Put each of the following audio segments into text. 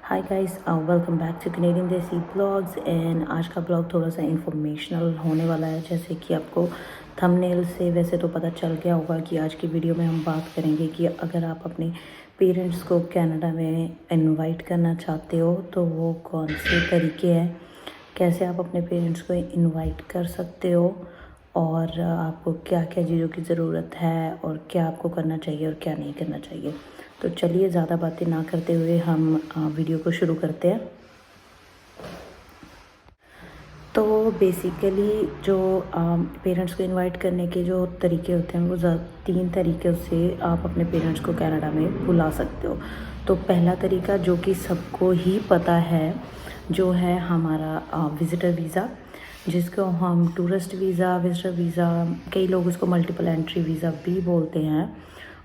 Hi guys, welcome back two Canadian देसी blogs. And आज का ब्लॉग थोड़ा सा इंफॉर्मेशनल होने वाला है। जैसे कि आपको थंबनेल से वैसे तो पता चल गया होगा कि आज की वीडियो में हम बात करेंगे कि अगर आप अपने पेरेंट्स को कनाडा में इनवाइट करना चाहते हो तो वो कौन से तरीके हैं, कैसे आप अपने पेरेंट्स को इनवाइट कर सकते हो और आपको क्या क्या चीज़ों की ज़रूरत है और क्या आपको करना चाहिए और क्या नहीं करना चाहिए। तो चलिए ज़्यादा बातें ना करते हुए हम वीडियो को शुरू करते हैं। तो बेसिकली जो पेरेंट्स को इनवाइट करने के जो तरीके होते हैं वो 3 तरीक़ों से आप अपने पेरेंट्स को कनाडा में बुला सकते हो। तो पहला तरीका जो कि सबको ही पता है, जो है हमारा विज़िटर वीज़ा, जिसको हम टूरिस्ट वीज़ा, विज़िटर वीज़ा, कई लोग उसको मल्टीपल एंट्री वीज़ा भी बोलते हैं।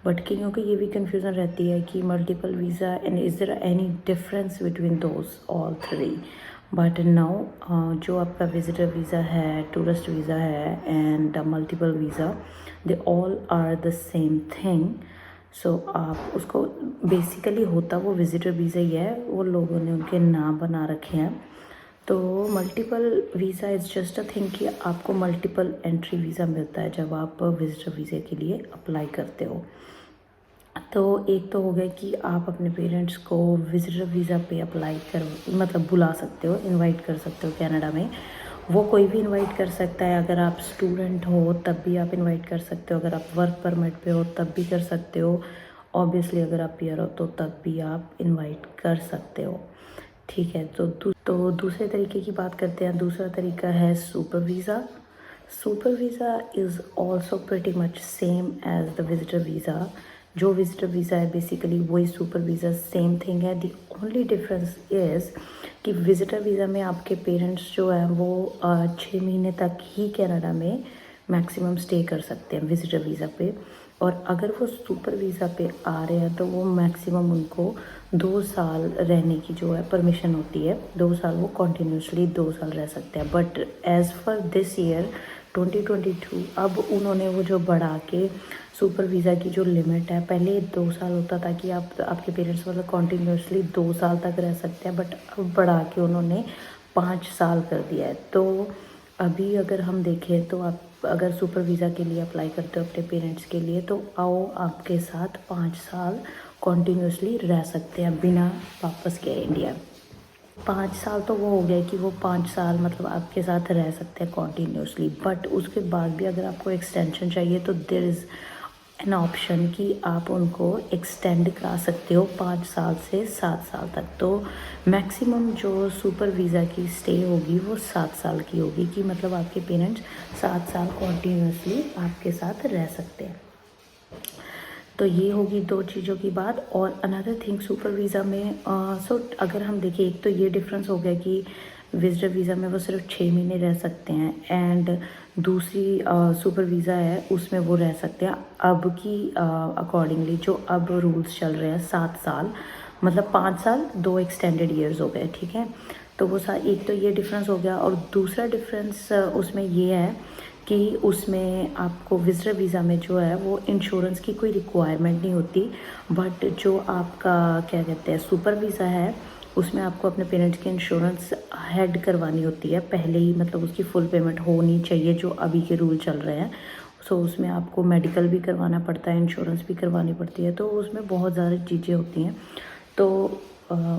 बट कईयों को ये भी कन्फ्यूज़न रहती है कि multiple visa and is there any difference between those all three. But now जो आपका विज़िटर वीज़ा है, टूरिस्ट वीज़ा है and multiple visa, they all are the same thing. So आप उसको बेसिकली होता वो विज़िटर वीज़ा ही है, वो लोगों ने उनके नाम बना रखे हैं। तो multiple visa is just a thing कि आपको मल्टीपल एंट्री वीज़ा मिलता है जब आप विज़िटर वीज़ा के लिए अप्लाई करते हो। तो एक तो हो गया कि आप अपने पेरेंट्स को विज़िटर वीज़ा पे अप्लाई कर मतलब बुला सकते हो, इनवाइट कर सकते हो कनाडा में। वो कोई भी इनवाइट कर सकता है। अगर आप स्टूडेंट हो तब भी आप इनवाइट कर सकते हो, अगर आप वर्क परमिट पे हो तब भी कर सकते हो, ऑब्वियसली अगर आप पीआर हो तो तब भी आप इनवाइट कर सकते हो। ठीक है, तो दूसरे तरीके की बात करते हैं। दूसरा तरीका है super visa. Super visa is also pretty much same as the visitor visa. जो विज़िटर वीज़ा है बेसिकली वही सुपर वीज़ा, सेम थिंग है। दी ओनली डिफरेंस इज़ कि विज़िटर वीज़ा में आपके पेरेंट्स जो हैं वो 6 महीने तक ही कनाडा में मैक्सिमम स्टे कर सकते हैं विज़िटर वीज़ा पे। और अगर वो सुपर वीज़ा पे आ रहे हैं तो वो मैक्सिमम उनको 2 साल रहने की जो है परमिशन होती है। 2 साल वो कॉन्टीन्यूसली 2 साल रह सकते हैं। But as for this year 2022 अब उन्होंने वो जो बढ़ा के सुपर वीज़ा की जो लिमिट है, पहले 2 साल होता था कि आप आपके पेरेंट्स मतलब कॉन्टीन्यूसली 2 साल तक रह सकते हैं, बट अब बढ़ा के उन्होंने 5 साल कर दिया है। तो अभी अगर हम देखें तो आप अगर सुपर वीज़ा के लिए अप्लाई करते हो अपने पेरेंट्स के लिए तो आओ आपके साथ 5 साल कॉन्टीन्यूसली रह सकते हैं बिना वापस गए इंडिया। 5 साल तो वो हो गया कि वो 5 साल मतलब आपके साथ रह सकते हैं कॉन्टीन्यूसली। बट उसके बाद भी अगर आपको एक्सटेंशन चाहिए तो देयर इज़ एन ऑप्शन कि आप उनको एक्सटेंड करा सकते हो 5 साल से 7 साल तक। तो मैक्सिमम जो सुपर वीज़ा की स्टे होगी वो 7 साल की होगी, कि मतलब आपके पेरेंट्स 7 साल कॉन्टीन्यूसली आपके साथ रह सकते हैं। तो ये होगी 2 चीज़ों की बात। और अनदर थिंग सुपर वीज़ा में अगर हम देखें, एक तो ये डिफरेंस हो गया कि विज़िटर वीज़ा में वो सिर्फ 6 महीने रह सकते हैं एंड दूसरी सुपर वीज़ा है उसमें वो रह सकते हैं अब की अकॉर्डिंगली जो अब रूल्स चल रहे हैं 7 साल, मतलब 5 साल 2 एक्सटेंडेड ईयर्स हो गए। ठीक है, तो वो एक तो ये डिफरेंस हो गया। और दूसरा डिफरेंस उसमें ये है कि उसमें आपको विज़िटर वीज़ा में जो है वो इंश्योरेंस की कोई रिक्वायरमेंट नहीं होती। बट जो आपका क्या कहते हैं सुपर वीज़ा है उसमें आपको अपने पेरेंट्स की इंश्योरेंस हेड करवानी होती है पहले ही, मतलब उसकी फुल पेमेंट होनी चाहिए जो अभी के रूल चल रहे हैं। सो उसमें आपको मेडिकल भी करवाना पड़ता है, इंश्योरेंस भी करवानी पड़ती है, तो उसमें बहुत सारी चीज़ें होती हैं। तो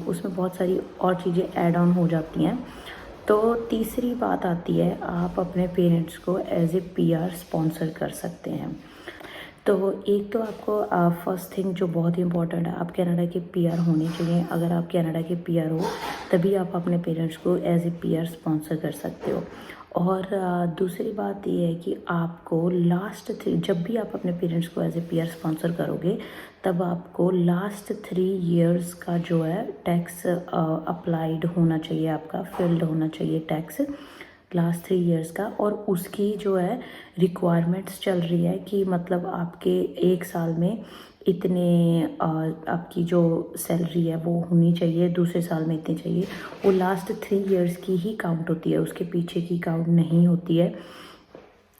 उसमें बहुत सारी और चीज़ें ऐड ऑन हो जाती हैं। तो तीसरी बात आती है, आप अपने पेरेंट्स को एज ए पीआर स्पॉन्सर कर सकते हैं। तो एक तो आपको फर्स्ट थिंग जो बहुत ही इंपॉर्टेंट है, आप कनाडा के पीआर होने चाहिए। अगर आप कनाडा के पीआर हो तभी आप अपने पेरेंट्स को एज ए पीआर स्पॉन्सर कर सकते हो। और दूसरी बात ये है कि आपको जब भी आप अपने पेरेंट्स को एज ए पीआर स्पॉन्सर करोगे तब आपको लास्ट 3 इयर्स का जो है टैक्स अप्लाइड होना चाहिए, आपका फिल्ड होना चाहिए टैक्स लास्ट 3 इयर्स का। और उसकी जो है रिक्वायरमेंट्स चल रही है कि मतलब आपके 1 साल में इतने आपकी जो सैलरी है वो होनी चाहिए, दूसरे साल में इतनी चाहिए। वो लास्ट 3 इयर्स की ही काउंट होती है, उसके पीछे की काउंट नहीं होती है।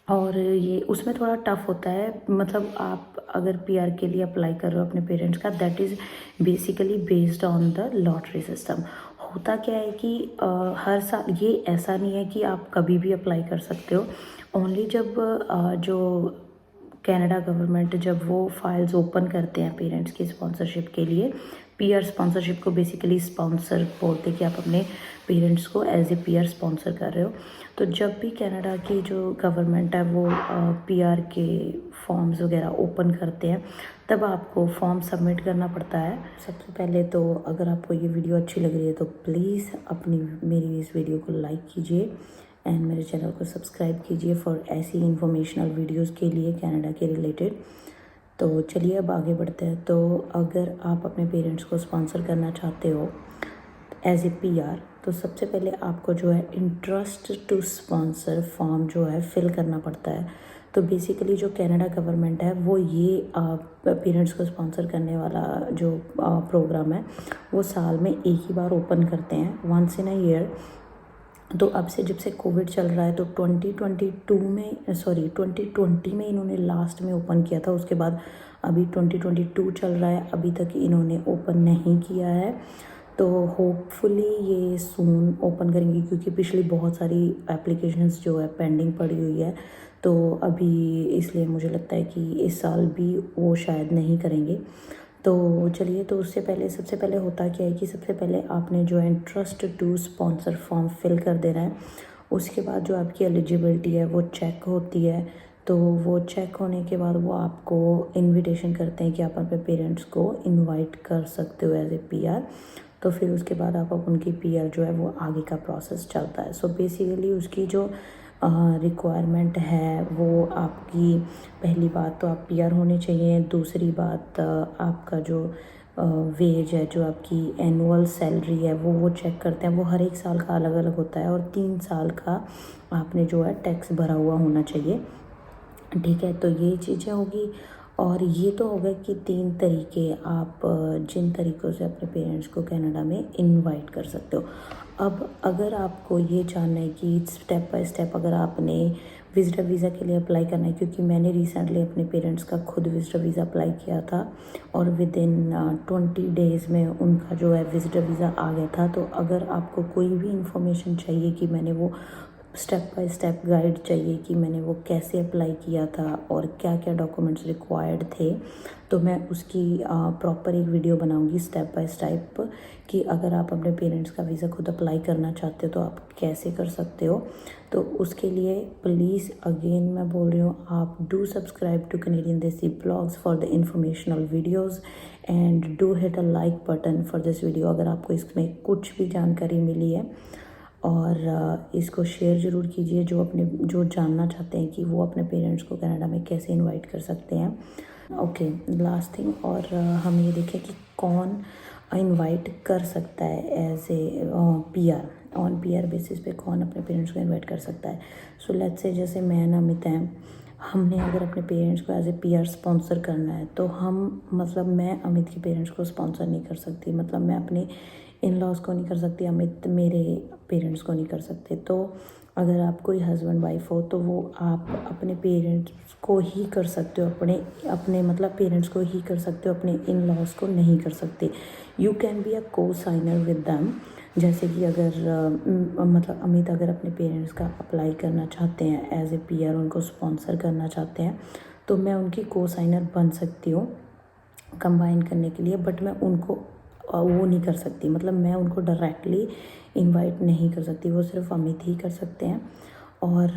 और ये उसमें थोड़ा टफ होता है, मतलब आप अगर पीआर के लिए अप्लाई कर रहे हो अपने पेरेंट्स का, that is basically based on the lottery system. होता क्या है कि हर साल ये ऐसा नहीं है कि आप कभी भी अप्लाई कर सकते हो। ओनली जब जो कनाडा गवर्नमेंट जब वो फाइल्स ओपन करते हैं पेरेंट्स की स्पॉन्सरशिप के लिए, पीआर स्पॉन्सरशिप को बेसिकली स्पॉन्सर बोलते हैं कि आप अपने पेरेंट्स को एज ए पीआर स्पॉन्सर कर रहे हो। तो जब भी कनाडा की जो गवर्नमेंट है वो पीआर के फॉर्म्स वगैरह ओपन करते हैं, तब आपको फॉर्म सबमिट करना पड़ता है। सबसे पहले तो अगर आपको ये वीडियो अच्छी लग रही है तो प्लीज़ मेरी इस वीडियो को लाइक कीजिए एंड मेरे चैनल को सब्सक्राइब कीजिए फॉर ऐसी इंफॉर्मेशनल वीडियोस के लिए कनाडा के रिलेटेड। तो चलिए अब आगे बढ़ते हैं। तो अगर आप अपने पेरेंट्स को स्पॉन्सर करना चाहते हो एज ए पीआर, तो सबसे पहले आपको जो है इंटरेस्ट टू स्पॉन्सर फॉर्म जो है फिल करना पड़ता है। तो बेसिकली जो कनाडा गवर्नमेंट है वो ये पेरेंट्स को स्पॉन्सर करने वाला जो प्रोग्राम है वो साल में एक ही बार ओपन करते हैं, वंस इन अ ईयर। तो अब से जब से कोविड चल रहा है तो 2020 में इन्होंने लास्ट में ओपन किया था, उसके बाद अभी 2022 चल रहा है, अभी तक इन्होंने ओपन नहीं किया है। तो होपफुली ये सून ओपन करेंगे, क्योंकि पिछली बहुत सारी एप्लीकेशंस जो है पेंडिंग पड़ी हुई है। तो अभी इसलिए मुझे लगता है कि इस साल भी वो शायद नहीं करेंगे। तो चलिए, तो उससे पहले सबसे पहले होता क्या है कि सबसे पहले आपने जो है interest to sponsor form fill कर देना है। उसके बाद जो आपकी एलिजिबिलिटी है वो चेक होती है। तो वो चेक होने के बाद वो आपको इनविटेशन करते हैं कि आप अपने पेरेंट्स को इनवाइट कर सकते हो एज ए पीआर। तो फिर उसके बाद आप उनकी पीआर जो है वो आगे का प्रोसेस चलता है। सो बेसिकली उसकी जो रिक्वायरमेंट है वो आपकी, पहली बात तो आप पीआर होने चाहिए। दूसरी बात आपका जो वेज है, जो आपकी एनुअल सैलरी है वो चेक करते हैं। वो हर एक साल का अलग अलग होता है और 3 साल का आपने जो है टैक्स भरा हुआ होना चाहिए। ठीक है, तो ये चीज़ें होगी। और ये तो होगा कि 3 तरीके आप जिन तरीक़ों से अपने पेरेंट्स को कनाडा में इनवाइट कर सकते हो। अब अगर आपको ये जानना है कि स्टेप बाय स्टेप अगर आपने विज़िटर वीज़ा के लिए अप्लाई करना है, क्योंकि मैंने रिसेंटली अपने पेरेंट्स का खुद विज़िटर वीज़ा अप्लाई किया था और विद इन 20 डेज़ में उनका जो है विज़िटर वीज़ा आ गया था। तो अगर आपको कोई भी इंफॉर्मेशन चाहिए कि मैंने वो स्टेप बाय स्टेप गाइड चाहिए कि मैंने वो कैसे अप्लाई किया था और क्या क्या डॉक्यूमेंट्स रिक्वायर्ड थे, तो मैं उसकी प्रॉपर एक वीडियो बनाऊंगी स्टेप बाय स्टेप कि अगर आप अपने पेरेंट्स का वीज़ा खुद अप्लाई करना चाहते हो तो आप कैसे कर सकते हो। तो उसके लिए प्लीज़ अगेन मैं बोल रही हूँ, आप डू सब्सक्राइब टू कैनेडियन देसी blogs for the informational videos and do hit a like button for this video अगर आपको इसमें कुछ भी जानकारी मिली है। और इसको शेयर ज़रूर कीजिए जो जानना चाहते हैं कि वो अपने पेरेंट्स को कनाडा में कैसे इनवाइट कर सकते हैं। ओके, लास्ट थिंग, और हम ये देखें कि कौन इनवाइट कर सकता है as a PR, on PR basis पे कौन अपने पेरेंट्स को इनवाइट कर सकता है। सो लेट्स से जैसे मैं अमित हैं, हमने अगर अपने पेरेंट्स को एज ए पीआर स्पॉन्सर करना है तो मैं अमित के पेरेंट्स को स्पॉन्सर नहीं कर सकती, मतलब मैं अपने इन लॉज को नहीं कर सकती, अमित मेरे पेरेंट्स को नहीं कर सकते। तो अगर आप कोई हस्बैंड वाइफ हो तो वो आप अपने पेरेंट्स को ही कर सकते हो, अपने मतलब पेरेंट्स को ही कर सकते हो, अपने इन लॉज को नहीं कर सकते। यू कैन बी अ को साइनर विद दैम। जैसे कि अगर मतलब अमित अगर अपने पेरेंट्स का अप्लाई करना चाहते हैं एज ए पीआर, उनको स्पॉन्सर करना चाहते हैं, तो मैं उनकी को साइनर बन सकती हूँ कंबाइन करने के लिए, बट मैं उनको वो नहीं कर सकती, मतलब मैं उनको डायरेक्टली इनवाइट नहीं कर सकती, वो सिर्फ अमित ही कर सकते हैं। और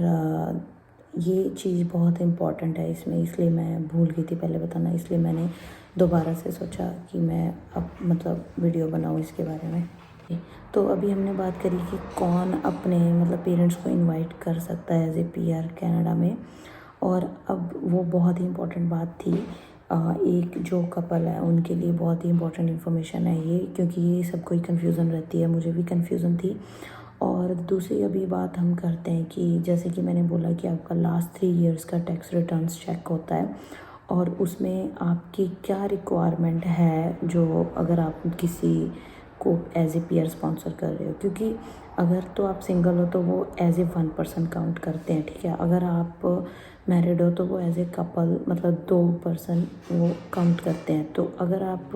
ये चीज़ बहुत इम्पॉर्टेंट है इसमें, इसलिए मैं भूल गई थी पहले बताना, इसलिए मैंने दोबारा से सोचा कि मैं अब मतलब वीडियो बनाऊँ इसके बारे में। तो अभी हमने बात करी कि कौन अपने मतलब पेरेंट्स को इनवाइट कर सकता है एज ए पीआर कनाडा में। और अब वो बहुत ही इम्पोर्टेंट बात थी, एक जो कपल है उनके लिए बहुत ही इम्पोर्टेंट इन्फॉर्मेशन है ये, क्योंकि ये सबको ही कन्फ्यूज़न रहती है, मुझे भी कन्फ्यूज़न थी। और दूसरी अभी बात हम करते हैं कि जैसे कि मैंने बोला कि आपका लास्ट 3 इयर्स का टैक्स रिटर्न्स चेक होता है और उसमें आपकी क्या रिक्वायरमेंट है, जो अगर आप किसी आपको एज ए पीआर स्पॉन्सर कर रहे हो, क्योंकि अगर तो आप सिंगल हो तो वो एज ए 1 पर्सन काउंट करते हैं, ठीक है। अगर आप मैरिड हो तो वो एज ए कपल मतलब 2 पर्सन वो काउंट करते हैं। तो अगर आप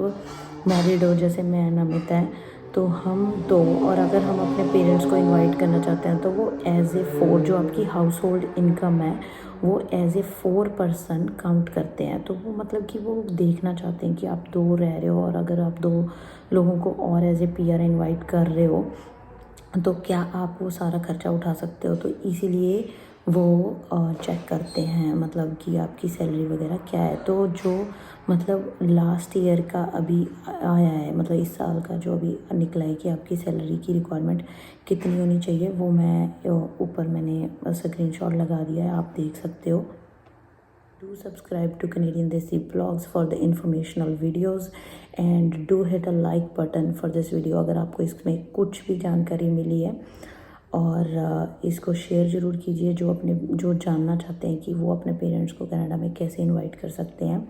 मैरिड हो, जैसे मैं नमिता है, तो हम 2, और अगर हम अपने पेरेंट्स को इनवाइट करना चाहते हैं तो वो एज ए 4, जो आपकी हाउस होल्ड इनकम है वो एज ए 4 पर्सन काउंट करते हैं। तो वो मतलब कि वो देखना चाहते हैं कि आप 2 रह रहे हो, और अगर आप 2 लोगों को और एज ए पीआर इनवाइट कर रहे हो तो क्या आप वो सारा खर्चा उठा सकते हो। तो इसीलिए वो चेक करते हैं मतलब कि आपकी सैलरी वगैरह क्या है। तो जो मतलब लास्ट ईयर का अभी आया है, मतलब इस साल का जो अभी निकला है कि आपकी सैलरी की रिक्वायरमेंट कितनी होनी चाहिए, वो मैं ऊपर मैंने स्क्रीनशॉट लगा दिया है, आप देख सकते हो। Do subscribe to Canadian Desi Vlogs for the informational videos and do hit a like button for this video अगर आपको इसमें कुछ भी जानकारी मिली है। और इसको शेयर ज़रूर कीजिए जो जानना चाहते हैं कि वो अपने पेरेंट्स को कनाडा में कैसे इनवाइट कर सकते हैं।